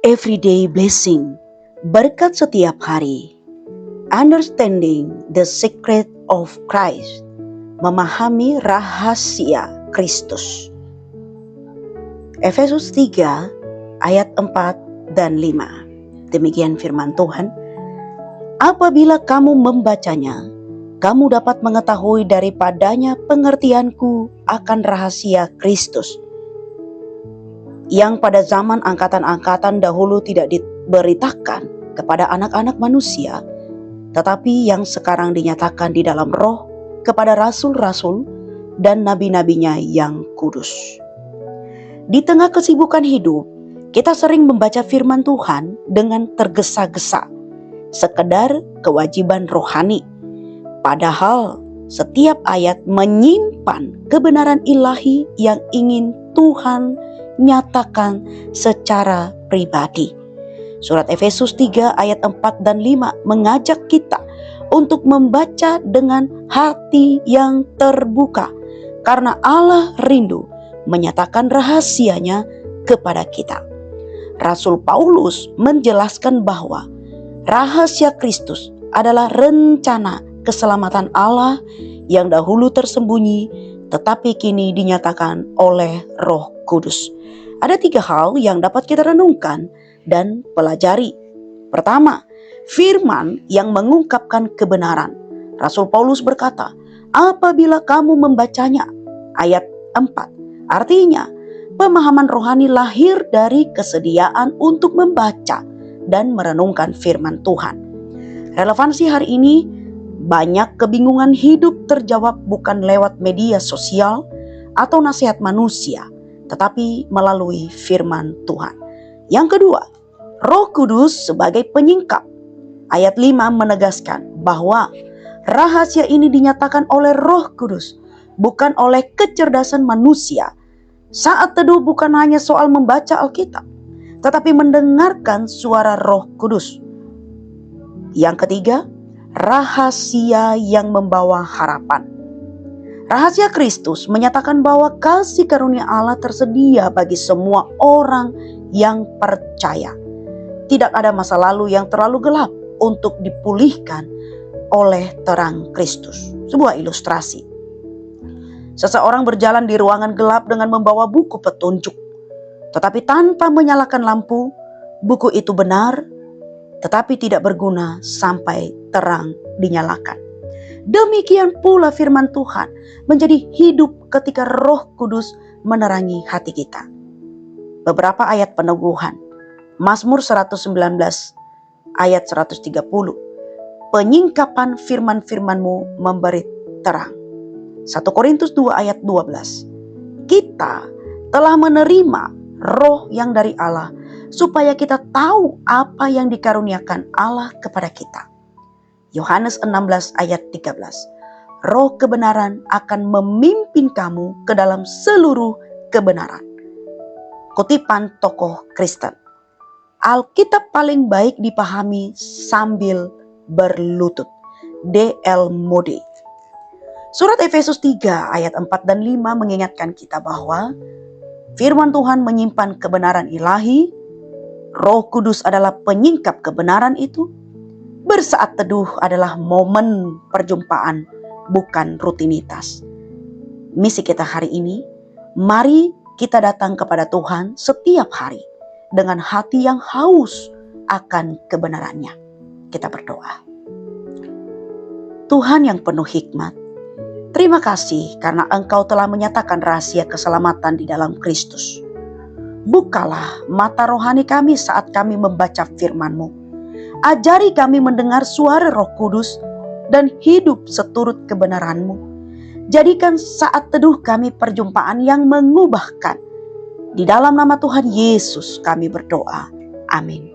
Everyday blessing, berkat setiap hari. Understanding the secret of Christ, memahami rahasia Kristus. Efesus 3 ayat 4 dan 5. Demikian firman Tuhan. Apabila kamu membacanya, kamu dapat mengetahui daripadanya pengertianku akan rahasia Kristus, yang pada zaman angkatan-angkatan dahulu tidak diberitakan kepada anak-anak manusia, tetapi yang sekarang dinyatakan di dalam Roh kepada rasul-rasul dan nabi-nabinya yang kudus. Di tengah kesibukan hidup, kita sering membaca firman Tuhan dengan tergesa-gesa, sekedar kewajiban rohani. Padahal setiap ayat menyimpan kebenaran ilahi yang ingin Tuhan nyatakan secara pribadi. Surat Efesus 3 ayat 4 dan 5 mengajak kita untuk membaca dengan hati yang terbuka, karena Allah rindu menyatakan rahasianya kepada kita. Rasul Paulus menjelaskan bahwa rahasia Kristus adalah rencana keselamatan Allah yang dahulu tersembunyi, tetapi kini dinyatakan oleh Roh Kudus. Ada 3 hal yang dapat kita renungkan dan pelajari. Pertama, firman yang mengungkapkan kebenaran. Rasul Paulus berkata, apabila kamu membacanya, ayat 4. Artinya, pemahaman rohani lahir dari kesediaan untuk membaca dan merenungkan firman Tuhan. Relevansi hari ini, banyak kebingungan hidup terjawab bukan lewat media sosial atau nasihat manusia, tetapi melalui firman Tuhan. Yang kedua, Roh Kudus sebagai penyingkap. Ayat 5 menegaskan bahwa rahasia ini dinyatakan oleh Roh Kudus, bukan oleh kecerdasan manusia. Saat teduh bukan hanya soal membaca Alkitab, tetapi mendengarkan suara Roh Kudus. Yang ketiga, rahasia yang membawa harapan. Rahasia Kristus menyatakan bahwa kasih karunia Allah tersedia bagi semua orang yang percaya. Tidak ada masa lalu yang terlalu gelap untuk dipulihkan oleh terang Kristus. Sebuah ilustrasi. Seseorang berjalan di ruangan gelap dengan membawa buku petunjuk. Tetapi tanpa menyalakan lampu, buku itu benar, tetapi tidak berguna sampai terang dinyalakan. Demikian pula firman Tuhan menjadi hidup ketika Roh Kudus menerangi hati kita. Beberapa ayat peneguhan. Mazmur 119 ayat 130. Penyingkapan firman-firman-Mu memberi terang. 1 Korintus 2 ayat 12. Kita telah menerima Roh yang dari Allah supaya kita tahu apa yang dikaruniakan Allah kepada kita. Yohanes 16 ayat 13. Roh kebenaran akan memimpin kamu ke dalam seluruh kebenaran. Kutipan tokoh Kristen. Alkitab paling baik dipahami sambil berlutut. D.L. Moody. Surat Efesus 3 ayat 4 dan 5 mengingatkan kita bahwa firman Tuhan menyimpan kebenaran ilahi. Roh Kudus adalah penyingkap kebenaran itu. Bersaat teduh adalah momen perjumpaan, bukan rutinitas. Misi kita hari ini, mari kita datang kepada Tuhan setiap hari dengan hati yang haus akan kebenarannya. Kita berdoa. Tuhan yang penuh hikmat, terima kasih karena Engkau telah menyatakan rahasia keselamatan di dalam Kristus. Bukalah mata rohani kami saat kami membaca firman-Mu. Ajari kami mendengar suara Roh Kudus dan hidup seturut kebenaran-Mu. Jadikan saat teduh kami perjumpaan yang mengubahkan. Di dalam nama Tuhan Yesus kami berdoa. Amin.